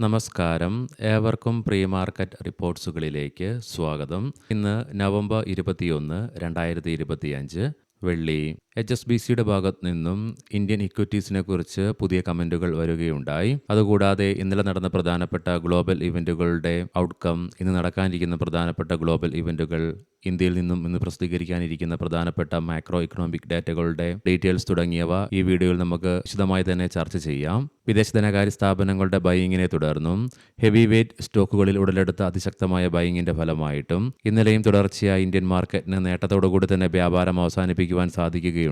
നമസ്കാരം. ഏവർക്കും pre market റിപ്പോർട്ട്സുകളിലേക്ക് സ്വാഗതം. ഇന്ന് നവംബർ 21, 2025 വെള്ളി. HSBCയുടെ ഭാഗത്ത് നിന്നും ഇന്ത്യൻ ഇക്വിറ്റീസിനെ കുറിച്ച് പുതിയ കമൻറ്റുകൾ വരികയുണ്ടായി. അതുകൂടാതെ ഇന്നലെ നടന്ന പ്രധാനപ്പെട്ട ഗ്ലോബൽ ഇവൻറ്റുകളുടെ ഔട്ട്കം, ഇന്ന് നടക്കാനിരിക്കുന്ന പ്രധാനപ്പെട്ട ഗ്ലോബൽ ഇവൻറ്റുകൾ, ഇന്ത്യയിൽ നിന്നും ഇന്ന് പ്രസിദ്ധീകരിക്കാനിരിക്കുന്ന പ്രധാനപ്പെട്ട മാക്രോ ഇക്കണോമിക് ഡാറ്റകളുടെ ഡീറ്റെയിൽസ് തുടങ്ങിയവ ഈ വീഡിയോയിൽ നമുക്ക് വിശദമായി തന്നെ ചർച്ച ചെയ്യാം. വിദേശ ധനകാര്യ സ്ഥാപനങ്ങളുടെ ബൈയിങ്ങിനെ തുടർന്നും ഹെവി വെയ്റ്റ് സ്റ്റോക്കുകളിൽ ഉടലെടുത്ത അതിശക്തമായ ബൈയിങ്ങിന്റെ ഫലമായിട്ടും ഇന്നലെയും തുടർച്ചയായി ഇന്ത്യൻ മാർക്കറ്റിന് നേട്ടത്തോടുകൂടി തന്നെ വ്യാപാരം അവസാനിപ്പിക്കുവാൻ സാധിക്കുകയുണ്ടായി.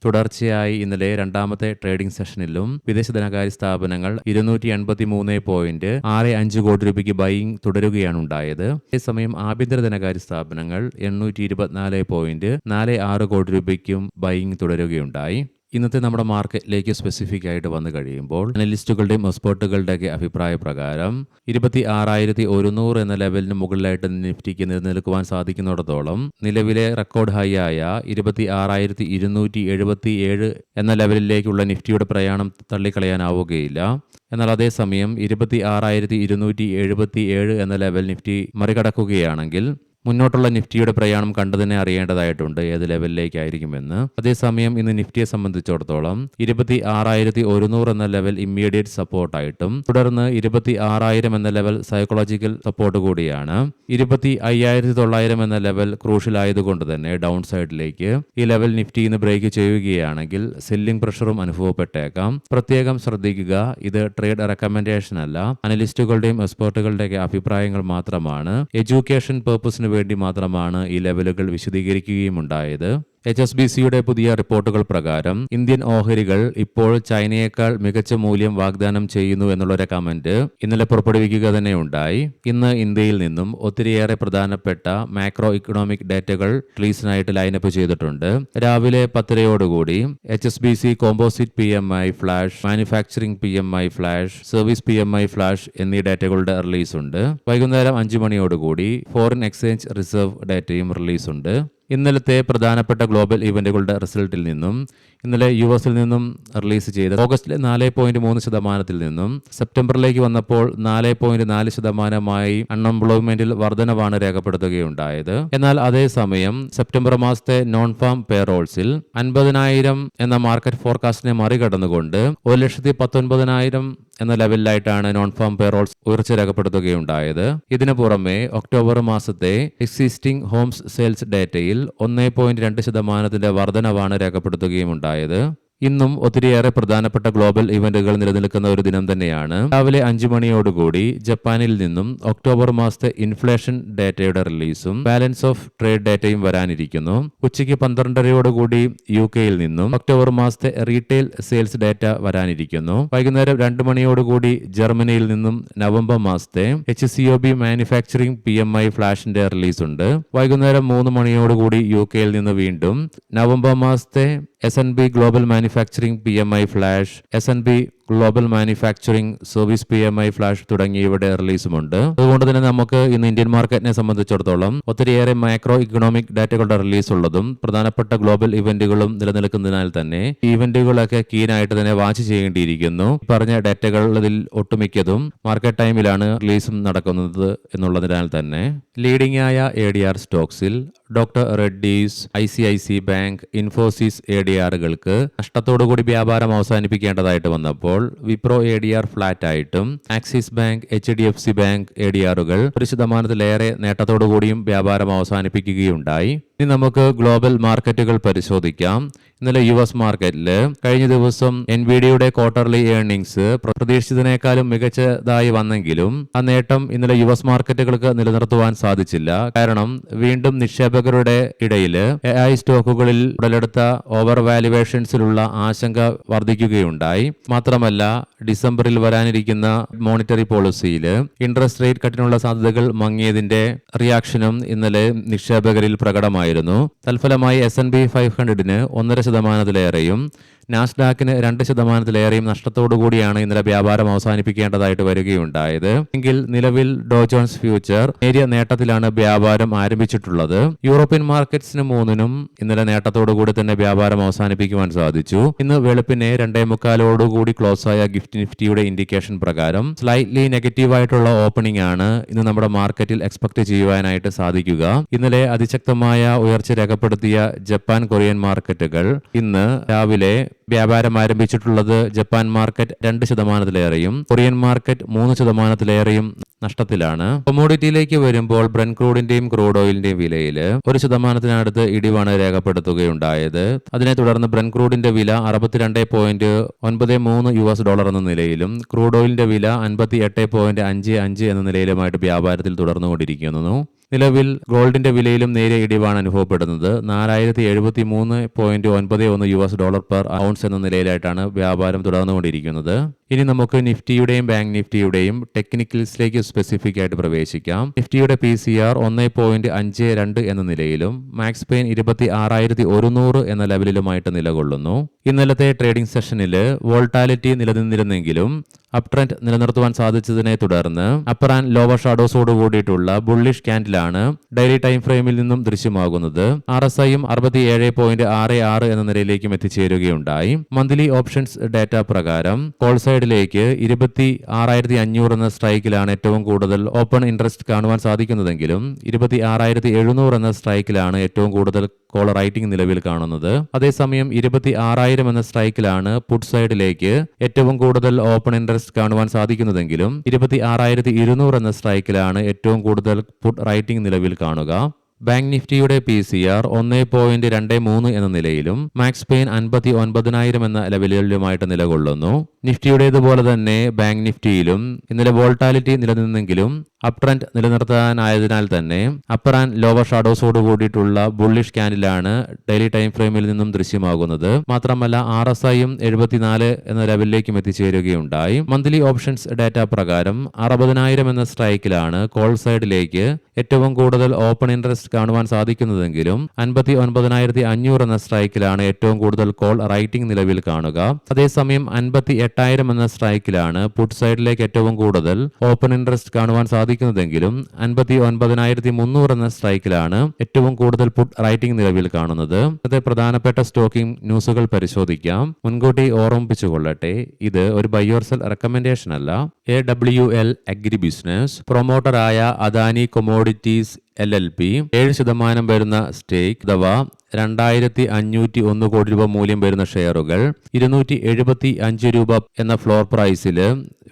തുടർച്ചയായി ഇന്നലെ രണ്ടാമത്തെ ട്രേഡിംഗ് സെഷനിലും വിദേശ ധനകാര്യ സ്ഥാപനങ്ങൾ 283.65 കോടി രൂപയ്ക്ക് ബൈയിങ് തുടരുകയാണ് ഉണ്ടായത്. അതേസമയം ആഭ്യന്തര ധനകാര്യ സ്ഥാപനങ്ങൾ 824.46 കോടി രൂപയ്ക്കും ബൈയിങ് തുടരുകയുണ്ടായി. ഇന്നത്തെ നമ്മുടെ മാർക്കറ്റിലേക്ക് സ്പെസിഫിക് ആയിട്ട് വന്നു കഴിയുമ്പോൾ അനലിസ്റ്റുകളുടെയും എക്സ്പേർട്ടുകളുടെയൊക്കെ അഭിപ്രായ പ്രകാരം 26,100 എന്ന ലെവലിന് മുകളിലായിട്ട് നിഫ്റ്റിക്ക് നിലനിൽക്കുവാൻ സാധിക്കുന്നിടത്തോളം നിലവിലെ റെക്കോർഡ് ഹൈ ആയ 26,277 എന്ന ലെവലിലേക്കുള്ള നിഫ്റ്റിയുടെ പ്രയാണം തള്ളിക്കളയാനാവുകയില്ല. എന്നാൽ അതേസമയം 26,277 എന്ന ലെവൽ നിഫ്റ്റി മറികടക്കുകയാണെങ്കിൽ മുന്നോട്ടുള്ള നിഫ്റ്റിയുടെ പ്രയാണം കണ്ടു തന്നെ അറിയേണ്ടതായിട്ടുണ്ട് ഏത് ലെവലിലേക്കായിരിക്കുമെന്ന്. അതേസമയം ഇന്ന് നിഫ്റ്റിയെ സംബന്ധിച്ചിടത്തോളം 26,100 എന്ന ലെവൽ ഇമ്മീഡിയറ്റ് സപ്പോർട്ടായിട്ടും തുടർന്ന് 26,000 എന്ന ലെവൽ സൈക്കോളജിക്കൽ സപ്പോർട്ട് കൂടിയാണ്. 25,900 എന്ന ലെവൽ ക്രൂഷ്യൽ ആയതുകൊണ്ട് തന്നെ ഡൗൺ സൈഡിലേക്ക് ഈ ലെവൽ നിഫ്റ്റി ഇന്ന് ബ്രേക്ക് ചെയ്യുകയാണെങ്കിൽ സെല്ലിംഗ് പ്രഷറും അനുഭവപ്പെട്ടേക്കാം. പ്രത്യേകം ശ്രദ്ധിക്കുക, ഇത് ട്രേഡ് റെക്കമെൻഡേഷൻ അല്ല, അനലിസ്റ്റുകളുടെയും എക്സ്പേർട്ടുകളുടെയൊക്കെ അഭിപ്രായങ്ങൾ മാത്രമാണ്. എഡ്യൂക്കേഷൻ പർപ്പസിന് വേണ്ടി മാത്രമാണ് ഈ ലെവലുകൾ വിശദീകരിക്കുകയുമുണ്ടായത്. HSBCയുടെ പുതിയ റിപ്പോർട്ടുകൾ പ്രകാരം ഇന്ത്യൻ ഓഹരികൾ ഇപ്പോൾ ചൈനയേക്കാൾ മികച്ച മൂല്യം വാഗ്ദാനം ചെയ്യുന്നു എന്നുള്ളൊരു കമന്റ് ഇന്നലെ പുറപ്പെടുവിക്കുക തന്നെ ഉണ്ടായി. ഇന്ന് ഇന്ത്യയിൽ നിന്നും ഒത്തിരിയേറെ പ്രധാനപ്പെട്ട മാക്രോ ഇക്കണോമിക് ഡാറ്റകൾ റിലീസിനായിട്ട് ലൈനപ്പ് ചെയ്തിട്ടുണ്ട്. രാവിലെ 10:00 HSBC composite PMI flash, manufacturing PMI flash, service PMI flash എന്നീ ഡാറ്റകളുടെ റിലീസ് ഉണ്ട്. വൈകുന്നേരം 5:00 ഫോറിൻ എക്സ്ചേഞ്ച് റിസർവ് ഡാറ്റയും റിലീസുണ്ട്. ഇന്നലത്തെ പ്രധാനപ്പെട്ട ഗ്ലോബൽ ഇവന്റുകളുടെ റിസൾട്ടിൽ നിന്നും ഇന്നലെ US നിന്നും റിലീസ് ചെയ്ത ഓഗസ്റ്റിലെ 4.3% നിന്നും സെപ്റ്റംബറിലേക്ക് വന്നപ്പോൾ 4.4% അൺഎംപ്ലോയ്മെന്റിൽ വർധനവാണ് രേഖപ്പെടുത്തുകയുണ്ടായത്. എന്നാൽ അതേസമയം സെപ്റ്റംബർ മാസത്തെ നോൺ ഫാം പേറോൾസിൽ 50,000 എന്ന മാർക്കറ്റ് ഫോർകാസ്റ്റിനെ മറികടന്നുകൊണ്ട് 1,19,000 എന്ന ലെവലിലായിട്ടാണ് നോൺ ഫാം പേറോൾസ് ഉയർച്ച രേഖപ്പെടുത്തുകയുണ്ടായത്. ഇതിനു പുറമെ ഒക്ടോബർ മാസത്തെ എക്സിസ്റ്റിംഗ് ഹോംസ് സെയിൽസ് ഡാറ്റയിൽ 1.2% വർധനവാണ് രേഖപ്പെടുത്തുകയുണ്ടായത്. ഇന്നും ഒത്തിരിയേറെ പ്രധാനപ്പെട്ട ഗ്ലോബൽ ഇവന്റുകൾ നിലനിൽക്കുന്ന ഒരു ദിനം തന്നെയാണ്. രാവിലെ 5:00 ജപ്പാനിൽ നിന്നും ഒക്ടോബർ മാസത്തെ ഇൻഫ്ലേഷൻ ഡാറ്റയുടെ റിലീസും ബാലൻസ് ഓഫ് ട്രേഡ് ഡാറ്റയും വരാനിരിക്കുന്നു. ഉച്ചയ്ക്ക് 12:30 UK നിന്നും ഒക്ടോബർ മാസത്തെ റീറ്റെയിൽ സെയിൽസ് ഡാറ്റ വരാനിരിക്കുന്നു. വൈകുന്നേരം 2:00 ജർമ്മനിയിൽ നിന്നും നവംബർ മാസത്തെ HCOB മാനുഫാക്ചറിംഗ് PMI ഫ്ലാഷിന്റെ റിലീസ് ഉണ്ട്. വൈകുന്നേരം 3:00 UK നിന്ന് വീണ്ടും നവംബർ മാസത്തെ S&P global manufacturing PMI flash, S&P global manufacturing service PMI flash തുടങ്ങിയവയുടെ റിലീസുമുണ്ട്. അതുകൊണ്ട് തന്നെ നമുക്ക് ഇന്ന് ഇന്ത്യൻ മാർക്കറ്റിനെ സംബന്ധിച്ചിടത്തോളം ഒത്തിരിയേറെ മാക്രോ ഇക്കണോമിക് ഡാറ്റകളുടെ റിലീസ് ഉള്ളതും പ്രധാനപ്പെട്ട ഗ്ലോബൽ ഇവന്റുകളും നിലനിൽക്കുന്നതിനാൽ തന്നെ ഈ ഇവന്റുകളൊക്കെ കീനായിട്ട് തന്നെ വാച്ച് ചെയ്യേണ്ടിയിരിക്കുന്നു. പറഞ്ഞ ഡാറ്റകളിൽ ഒട്ടുമിക്കതും മാർക്കറ്റ് ടൈമിലാണ് റിലീസും നടക്കുന്നത് എന്നുള്ളതിനാൽ തന്നെ ലീഡിംഗ് ആയ ADR സ്റ്റോക്സിൽ doctor Reddy's, ICIC bank, Infosys ADRകൾക്ക് നഷ്ടത്തോടുകൂടി വ്യാപാരം അവസാനിപ്പിക്കേണ്ടതായിട്ട് വന്നപ്പോൾ വിപ്രോ ADR ഫ്ലാറ്റ് ആയിട്ടും ആക്സിസ് ബാങ്ക്, HDFC ബാങ്ക് ADRകൾ 1%-ലേറെ നേട്ടത്തോടുകൂടിയും വ്യാപാരം അവസാനിപ്പിക്കുകയുണ്ടായി. ഇനി നമുക്ക് ഗ്ലോബൽ മാർക്കറ്റുകൾ പരിശോധിക്കാം. ഇന്നലെ US മാർക്കറ്റിൽ കഴിഞ്ഞ ദിവസം NVIDIAയുടെ ക്വാർട്ടർലി ഏർണിംഗ്സ് പ്രതീക്ഷിച്ചതിനേക്കാളും മികച്ചതായി വന്നെങ്കിലും ആ നേട്ടം ഇന്നലെ US മാർക്കറ്റുകൾക്ക് നിലനിർത്തുവാൻ സാധിച്ചില്ല. കാരണം വീണ്ടും നിക്ഷേപകരുടെ ഇടയിൽ AI സ്റ്റോക്കുകളിൽ ഉടലെടുത്ത ഓവർ വാല്യുവേഷൻസിലുള്ള ആശങ്ക വർദ്ധിക്കുകയുണ്ടായി. മാത്രമല്ല ഡിസംബറിൽ വരാനിരിക്കുന്ന മോണിറ്ററി പോളിസിയിൽ ഇൻട്രസ്റ്റ് റേറ്റ് കട്ടിനുള്ള സാധ്യതകൾ മങ്ങിയതിന്റെ റിയാക്ഷനും ഇന്നലെ നിക്ഷേപകരിൽ പ്രകടമായി. ശതമാനമായിരുന്നു. തൽഫലമായി S&P 500-ന് 1.5%-ലേറെയും നാസ്ഡാക്കിന് 2%-ലേറെയും നഷ്ടത്തോടുകൂടിയാണ് ഇന്നലെ വ്യാപാരം അവസാനിപ്പിക്കേണ്ടതായിട്ട് വരികയുണ്ടായത്. എങ്കിൽ നിലവിൽ ഡോ ജോൺസ് ഫ്യൂച്ചർ നേരിയ നേട്ടത്തിലാണ് വ്യാപാരം ആരംഭിച്ചിട്ടുള്ളത്. യൂറോപ്യൻ മാർക്കറ്റ്സിന് 3-നും ഇന്നലെ നേട്ടത്തോടുകൂടി തന്നെ വ്യാപാരം അവസാനിപ്പിക്കുവാൻ സാധിച്ചു. ഇന്ന് വെളുപ്പിനെ 2:45 ക്ലോസായ ഗിഫ്റ്റ് നിഫ്റ്റിയുടെ ഇൻഡിക്കേഷൻ പ്രകാരം സ്ലൈറ്റ്ലി നെഗറ്റീവായിട്ടുള്ള ഓപ്പണിംഗ് ആണ് ഇന്ന് നമ്മുടെ മാർക്കറ്റിൽ എക്സ്പെക്ട് ചെയ്യുവാനായിട്ട് സാധിക്കുക. ഇന്നലെ അതിശക്തമായ ഉയർച്ച രേഖപ്പെടുത്തിയ ജപ്പാൻ, കൊറിയൻ മാർക്കറ്റുകൾ ഇന്ന് രാവിലെ വ്യാപാരം ആരംഭിച്ചിട്ടുള്ളത് ജപ്പാൻ മാർക്കറ്റ് 2%-ലേറെയും കൊറിയൻ മാർക്കറ്റ് 3%-ലേറെയും നഷ്ടത്തിലാണ്. കൊമോഡിറ്റിയിലേക്ക് വരുമ്പോൾ ബ്രെന്റ് ക്രൂഡിന്റെയും ക്രൂഡ് ഓയിലിന്റെയും വിലയിൽ 1%-നടുത്ത് ഇടിവാണ് രേഖപ്പെടുത്തുകയുണ്ടായത്. അതിനെ തുടർന്ന് ബ്രെന്റ് ക്രൂഡിന്റെ വില $62.93 എന്ന നിലയിലും ക്രൂഡ് ഓയിലിന്റെ വില 58.55 എന്ന നിലയിലുമായിട്ട് വ്യാപാരത്തിൽ തുടർന്നുകൊണ്ടിരിക്കുന്നു. നിലവിൽ ഗോൾഡിന്റെ വിലയിലും നേരിയ ഇടിവാണ് അനുഭവപ്പെടുന്നത്. $4073.91 പെർ ഔൺസ് എന്ന നിലയിലായിട്ടാണ് വ്യാപാരം തുടർന്നുകൊണ്ടിരിക്കുന്നത്. ഇനി നമുക്ക് നിഫ്റ്റിയുടെയും ബാങ്ക് നിഫ്റ്റിയുടെയും ടെക്നിക്കൽസിലേക്ക് സ്പെസിഫിക് ആയിട്ട് പ്രവേശിക്കാം. നിഫ്റ്റിയുടെ PCR 1.52 എന്ന നിലയിലും മാക്സ് പെയിൻ 26,100 എന്ന ലെവലിലുമായിട്ട് നിലകൊള്ളുന്നു. ഇന്നലത്തെ ട്രേഡിംഗ് സെഷനിൽ വോൾട്ടാലിറ്റി നിലനിന്നിരുന്നെങ്കിലും അപ് ട്രെൻഡ് നിലനിർത്തുവാൻ സാധിച്ചതിനെ തുടർന്ന് അപ്പർ ആൻഡ് ലോവർ ഷാഡോസോട് കൂടിയിട്ടുള്ള ബുള്ളിഷ് ക്യാൻഡിലാണ് ഡെയിലി ടൈം ഫ്രെയിമിൽ നിന്നും ദൃശ്യമാകുന്നത്. RSIയും 67.66 എന്ന നിലയിലേക്കും എത്തിച്ചേരുകയുണ്ടായി. മന്ത്ലി ഓപ്ഷൻസ് ഡാറ്റ പ്രകാരം കോൾ സൈഡിലേക്ക് 26,500 എന്ന സ്ട്രൈക്കിലാണ് ഏറ്റവും കൂടുതൽ ഓപ്പൺ ഇൻട്രസ്റ്റ് കാണുവാൻ സാധിക്കുന്നതെങ്കിലും 26,700 എന്ന സ്ട്രൈക്കിലാണ് ഏറ്റവും കൂടുതൽ കോൾ റൈറ്റിംഗ് നിലവിൽ കാണുന്നത്. അതേസമയം 26,000 എന്ന സ്ട്രൈക്കിലാണ് പുട്ട് സൈഡിലേക്ക് ഏറ്റവും കൂടുതൽ ഓപ്പൺ ഇൻട്രസ്റ്റ് കാണുവാൻ സാധിക്കുന്നതെങ്കിലും 26,200 എന്ന സ്ട്രൈക്കിലാണ് ഏറ്റവും കൂടുതൽ പുട്ട് റൈറ്റിംഗ് നിലവിൽ കാണുക. ബാങ്ക് നിഫ്റ്റിയുടെ PCR 1.23 എന്ന നിലയിലും മാക്സ് പെയിൻ 59,000 എന്ന ലെവലിലുമായിട്ട് നിലകൊള്ളുന്നു. നിഫ്റ്റിയുടേതുപോലെ തന്നെ ബാങ്ക് നിഫ്റ്റിയിലും ഇന്നലെ വോൾട്ടാലിറ്റി നിലനിന്നെങ്കിലും അപ് ട്രെൻഡ് നിലനിർത്താനായതിനാൽ തന്നെ അപ്പർ ആൻഡ് ലോവർ ഷാഡോസോട് കൂടിയിട്ടുള്ള ബുള്ളിഷ് ക്യാൻഡിലാണ് ഡെയിലി ടൈം ഫ്രെയിമിൽ നിന്നും ദൃശ്യമാകുന്നത്. മാത്രമല്ല RSIയും 74 എന്ന ലെവലിലേക്കും എത്തിച്ചേരുകയുണ്ടായി. മന്ത്ലി ഓപ്ഷൻസ് ഡാറ്റ പ്രകാരം 60,000 എന്ന സ്ട്രൈക്കിലാണ് കോൾ സൈഡിലേക്ക് ഏറ്റവും കൂടുതൽ ഓപ്പൺ ഇൻട്രസ്റ്റ് കാണുവാൻ സാധിക്കുന്നതെങ്കിലും 59,500 എന്ന സ്ട്രൈക്കിലാണ് ഏറ്റവും കൂടുതൽ കോൾ റൈറ്റിംഗ് നിലവിൽ കാണുക. അതേസമയം 58,000 എന്ന സ്ട്രൈക്കിലാണ് പുട്ട് സൈഡിലേക്ക് ഏറ്റവും കൂടുതൽ ഓപ്പൺ ഇൻട്രസ്റ്റ് കാണുവാൻ സാധിക്കുന്നതെങ്കിലും 59,300 എന്ന സ്ട്രൈക്കിലാണ് ഏറ്റവും കൂടുതൽ പുട്ട് റൈറ്റിംഗ് നിലവിൽ കാണുന്നത്. അത് പ്രധാനപ്പെട്ട സ്റ്റോക്കിംഗ് ന്യൂസുകൾ പരിശോധിക്കാം. മുൻകൂട്ടി ഓർമ്മിപ്പിച്ചുകൊള്ളട്ടെ, ഇത് ഒരു ബൈ ഓർ സെൽ റെക്കമെൻഡേഷൻ അല്ല. AWL അഗ്രി ബിസിനസ് പ്രൊമോട്ടറായ അദാനി കൊമോഡിറ്റീസ് LLP 7% വരുന്ന സ്റ്റേക്ക് അഥവാ 2,501 കോടി രൂപ മൂല്യം വരുന്ന ഷെയറുകൾ 275 രൂപ എന്ന ഫ്ലോർ പ്രൈസിൽ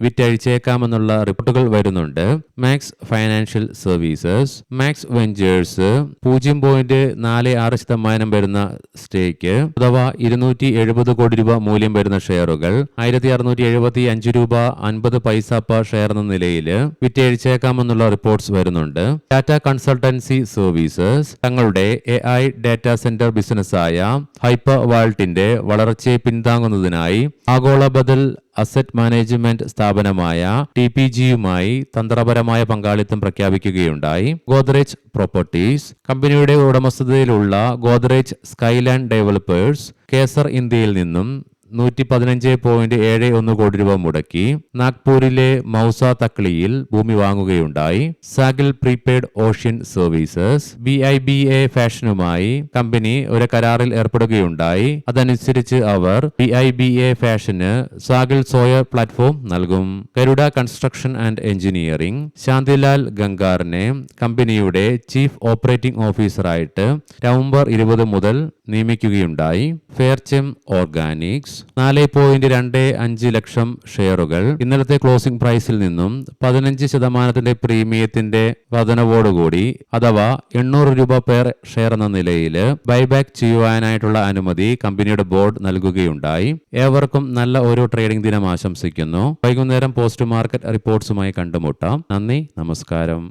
വിറ്റഴിച്ചേക്കാമെന്നുള്ള റിപ്പോർട്ടുകൾ വരുന്നുണ്ട്. Max Financial Services, Max Ventures 0.46% വരുന്ന സ്റ്റേക്ക് അഥവാ 270 കോടി രൂപ മൂല്യം വരുന്ന ഷെയറുകൾ 1,675 രൂപ 50 പൈസ പെർ ഷെയർ എന്ന നിലയിൽ വിറ്റഴിച്ചേക്കാമെന്നുള്ള റിപ്പോർട്ട്സ് വരുന്നുണ്ട്. ടാറ്റ കൺസൾട്ടൻസി സർവീസസ് തങ്ങളുടെ AI ഡാറ്റാ സെന്റർ ബിസിനസ്സായ ഹൈപ്പർ വാൾട്ടിന്റെ വളർച്ചയെ പിന്താങ്ങുന്നതിനായി ആഗോള ബദൽ അസറ്റ് മാനേജ്മെന്റ് സ്ഥാപനമായ TPGയുമായി തന്ത്രപരമായ പങ്കാളിത്തം പ്രഖ്യാപിക്കുകയുണ്ടായി. ഗോദ്രേജ് പ്രോപ്പർട്ടീസ് കമ്പനിയുടെ ഉടമസ്ഥതയിലുള്ള ഗോദ്രേജ് സ്കൈലാൻഡ് ഡെവലപ്പേഴ്സ് കേസർ ഇന്ത്യയിൽ നിന്നും 115.71 കോടി രൂപ മുടക്കി നാഗ്പൂരിലെ മൗസ തക്ലിയിൽ ഭൂമി വാങ്ങുകയുണ്ടായി. സാഗിൽ പ്രീപെയ്ഡ് ഓഷ്യൻ സർവീസസ് BIBA ഫാഷനുമായി കമ്പനി ഒരു കരാറിൽ ഏർപ്പെടുകയുണ്ടായി. അതനുസരിച്ച് അവർ BIBA ഫാഷന് സാഗിൽ സോയർ പ്ലാറ്റ്ഫോം നൽകും. Garuda construction and engineering Shantilal ഗംഗാറിനെ കമ്പനിയുടെ ചീഫ് ഓപ്പറേറ്റിംഗ് ഓഫീസറായിട്ട് നവംബർ 20 മുതൽ നിയമിക്കുകയുണ്ടായി. ഫെയർചെം ഓർഗാനിക്സ് 4.25 ലക്ഷം ഷെയറുകൾ ഇന്നലത്തെ ക്ലോസിംഗ് പ്രൈസിൽ നിന്നും 15% പ്രീമിയത്തിന്റെ വർധനവോടുകൂടി അഥവാ 800 രൂപ പെർ ഷെയർ എന്ന നിലയിൽ ബൈബാക്ക് ചെയ്യുവാനായിട്ടുള്ള അനുമതി കമ്പനിയുടെ ബോർഡ് നൽകുകയുണ്ടായി. ഏവർക്കും നല്ല ഒരു ട്രേഡിംഗ് ദിനം ആശംസിക്കുന്നു. വൈകുന്നേരം പോസ്റ്റ് മാർക്കറ്റ് റിപ്പോർട്ട്സുമായി കണ്ടുമുട്ടാം. നന്ദി, നമസ്കാരം.